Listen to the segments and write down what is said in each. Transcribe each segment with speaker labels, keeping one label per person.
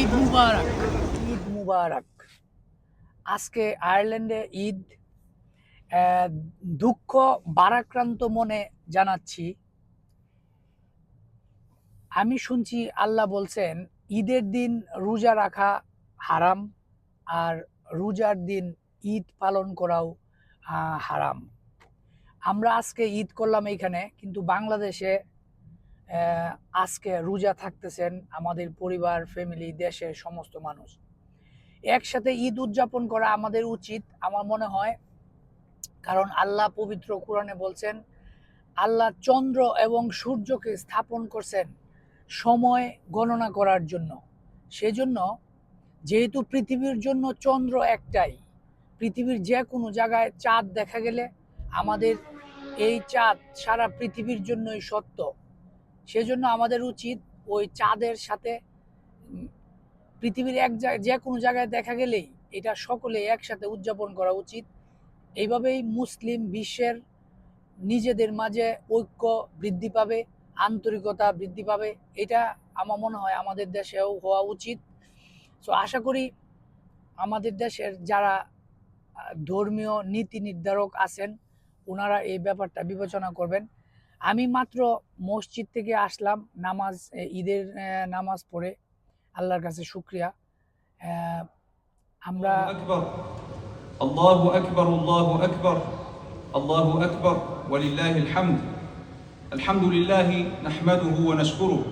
Speaker 1: ঈদ মুবারক।
Speaker 2: ঈদ মুবারক। আজকে আয়ারল্যান্ডে ঈদ। দুঃখ ভারাক্রান্ত মনে জানাচ্ছি। আমি শুনছি আল্লাহ বলছেন ঈদের দিন রোজা রাখা হারাম, আর রোজার দিন ঈদ পালন করাও হারাম। আমরা আজকে ঈদ করলাম এইখানে, কিন্তু বাংলাদেশে আজকে রোজা থাকতেছেন আমাদের পরিবার, ফ্যামিলি, দেশের সমস্ত মানুষ। একসাথে ঈদ উদযাপন করা আমাদের উচিত আমার মনে হয়, কারণ আল্লাহ পবিত্র কোরআনে বলছেন আল্লাহ চন্দ্র এবং সূর্যকে স্থাপন করছেন সময় গণনা করার জন্য। সেজন্য যেহেতু পৃথিবীর জন্য চন্দ্র একটাই, পৃথিবীর যে কোনো জায়গায় চাঁদ দেখা গেলে আমাদের এই চাঁদ সারা পৃথিবীর জন্যই সত্য। সেজন্য আমাদের উচিত ওই চাঁদের সাথে পৃথিবীর যে কোনো জায়গায় দেখা গেলেই এটা সকলে একসাথে উদযাপন করা উচিত। এইভাবেই মুসলিম বিশ্বের নিজেদের মাঝে ঐক্য বৃদ্ধি পাবে, আন্তরিকতা বৃদ্ধি পাবে। এটা আমার মনে হয় আমাদের দেশেও হওয়া উচিত। সো আশা করি আমাদের দেশের যারা ধর্মীয় নীতি নির্ধারক আছেন ওনারা এই ব্যাপারটা বিবেচনা করবেন। আমি মাত্র মসজিদ থেকে আসলাম ঈদের নামাজ পড়ে। আল্লাহর কাছে শুকরিয়া। আমরা
Speaker 3: আল্লাহু আকবার, আল্লাহু আকবার, আল্লাহু আকবার, ওয়ালিল্লাহিল হামদ। আলহামদুলিল্লাহি নাহমাদুহু ওয়া নাশকুরুহু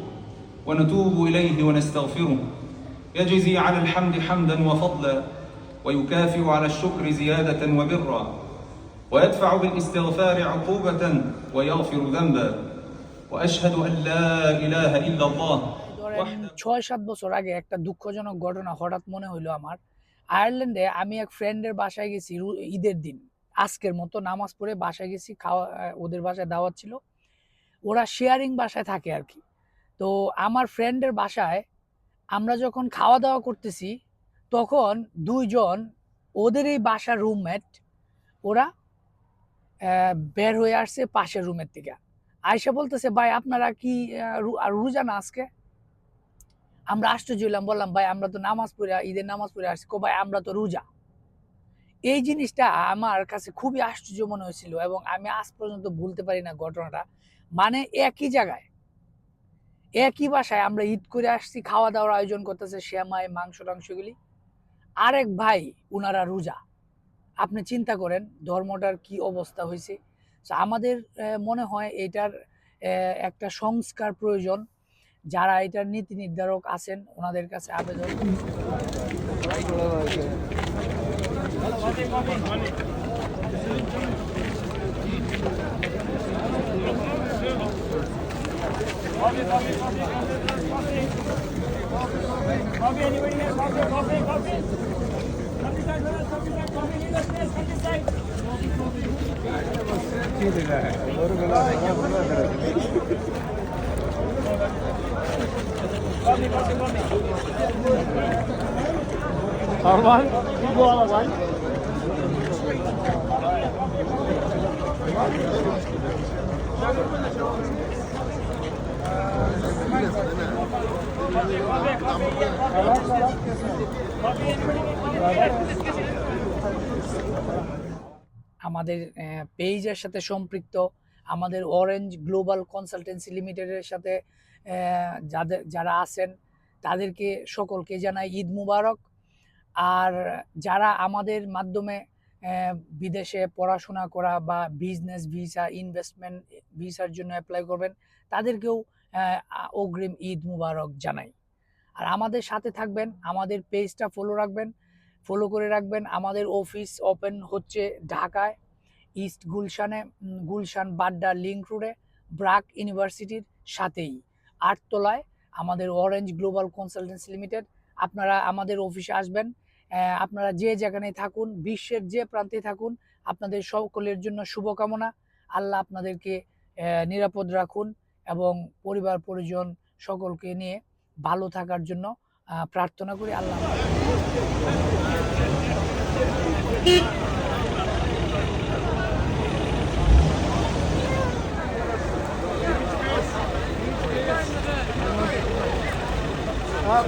Speaker 3: ওয়া নাতুবু ইলাইহি ওয়া নাস্তাগফিরুহু ইয়াজজি আলাল হামদি হামদান ওয়া ফাদলা ওয়া ইউকাফিউ আলাশ শুকরি জিয়াদাতান ওয়া বিররা ওয়া ইয়াদফা'ু বিল ইস্তিগফারি উকুবাতান ওয়া ইয়াগফিরু যানবা ওয়া আশহাদু আন লা ইলাহা ইল্লাল্লাহ।
Speaker 2: ৬-৭ বছর আগে একটা দুঃখজনক ঘটনা হঠাৎ মনে হইলো আমার। আয়ারল্যান্ডে আমি এক ফ্রেন্ডের বাসায় গেছি ঈদের দিন, আজকের মতো নামাজ পড়ে বাসায় গেছি। ওদের বাসায় দাওয়াত ছিল, ওরা শেয়ারিং বাসায় থাকে আর কি। তো আমার ফ্রেন্ডের বাসায় আমরা যখন খাওয়া দাওয়া করতেছি তখন দুইজন ওদের এই বাসার রুমমেট ওরা বের হয়ে আসছে পাশের রুমের থেকে। আয়সা বলতেছে, ভাই আপনারা কি রোজা না আজকে? আমরা আশ্চর্য হইলাম, বললাম ভাই আমরা তো নামাজ পড়ে ঈদের নামাজ পড়ে আসছি। ভাই আমরা তো রোজা। এই জিনিসটা আমার কাছে খুবই আশ্চর্য মনে হয়েছিল এবং আমি আজ পর্যন্ত ভুলতে পারি না ঘটনাটা। মানে একই জায়গায় একই বাসায় আমরা ঈদ করে আসছি, খাওয়া দাওয়ার আয়োজন করতেছে, শ্যামাই মাংস টাংসগুলি। আরেক ভাই উনারা রোজা। আপনি চিন্তা করেন ধর্মটার কি অবস্থা হয়েছে। আমাদের মনে হয় এটার একটা সংস্কার প্রয়োজন। যারা এটার নীতি নির্ধারক আছেন ওনাদের কাছে আবেদন।
Speaker 1: Normal. Bu arabay.
Speaker 2: আমাদের পেজের সাথে সম্পৃক্ত আমাদের অরেঞ্জ গ্লোবাল কনসালটেন্সি লিমিটেডের সাথে যারা আছেন তাদেরকে সকলকে জানাই ঈদ মুবারক। আর যারা আমাদের মাধ্যমে বিদেশে পড়াশোনা করা বা বিজনেস ভিসা, ইনভেস্টমেন্ট ভিসার জন্য অ্যাপ্লাই করবেন তাদেরকেও অগ্রিম ঈদ মুবারক জানাই। আর আমাদের সাথে থাকবেন, আমাদের পেজটা ফলো করে রাখবেন। আমাদের অফিস ওপেন হচ্ছে ঢাকায় ইস্ট গুলশান বাড্ডা লিংক রোডে ব্রাক ইউনিভার্সিটির সাথেই 8 তলায় আমাদের অরেঞ্জ গ্লোবাল কনসালটেন্সি লিমিটেড। আপনারা আমাদের অফিসে আসবেন। আপনারা যে যেখানে থাকুন, বিশ্বের যে প্রান্তে থাকুন, আপনাদের সকলের জন্য শুভকামনা। আল্লাহ আপনাদেরকে নিরাপদ রাখুন এবং পরিবার পরিজন সকলকে নিয়ে ভালো থাকার জন্য প্রার্থনা করি। আল্লাহ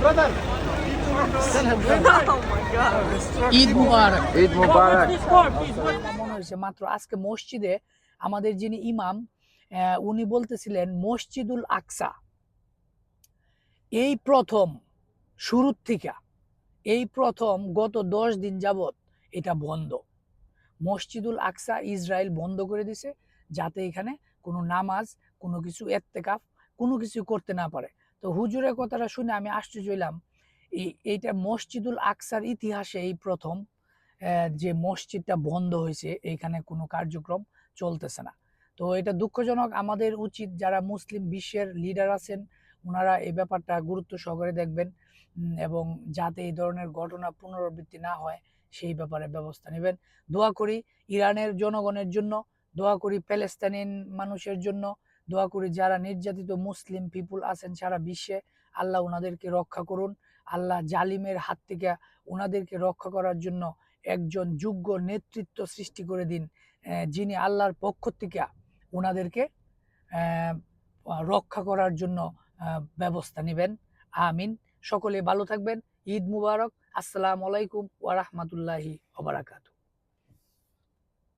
Speaker 1: Brother.
Speaker 2: ঈদ মুবারক।
Speaker 4: ঈদ মুবারক।
Speaker 2: আমার মনে হয়েছে মাত্র আজকে মসজিদে আমাদের যিনি ইমাম উনি বলতেছিলেন মসজিদুল আকসা এই প্রথম শুরুর থেকে এই প্রথম গত 10 দিন যাবত এটা বন্ধ। মসজিদুল আকসা ইসরায়েল বন্ধ করে দিছে যাতে এখানে কোনো নামাজ, কোনো কিছু ইত্তেকাফ, কোনো কিছু করতে না পারে। তো হুজুরের কথাটা শুনে আমি আশ্চর্য হইলাম। এইটা মসজিদুল আকসার ইতিহাসে এই প্রথম যে মসজিদটা বন্ধ হয়েছে, এইখানে কোনো কার্যক্রম চলতেছে না। তো এটা দুঃখজনক। আমাদের উচিত যারা মুসলিম বিশ্বের লিডার আছেন ওনারা এই ব্যাপারটা গুরুত্ব সহকারে দেখবেন এবং যাতে এই ধরনের ঘটনা পুনরাবৃত্তি না হয় সেই ব্যাপারে ব্যবস্থা নেবেন। দোয়া করি ইরানের জনগণের জন্য, দোয়া করি প্যালেস্তাইন মানুষের জন্য, দোয়া করি যারা নির্যাতিত মুসলিম পিপুল আছেন সারা বিশ্বে, আল্লাহ ওনাদেরকে রক্ষা করুন। আল্লাহ জালিমের হাত থেকে ওনাদেরকে রক্ষা করার জন্য একজন যোগ্য নেতৃত্ব সৃষ্টি করে দিন, যিনি আল্লাহর পক্ষ থেকে ওনাদেরকে রক্ষা করার জন্য ব্যবস্থা নেবেন। আমিন। সকলে ভালো থাকবেন। ঈদ মুবারক। আসসালামু আলাইকুম ওয়া রাহমাতুল্লাহি ওয়া বারাকাতুহু।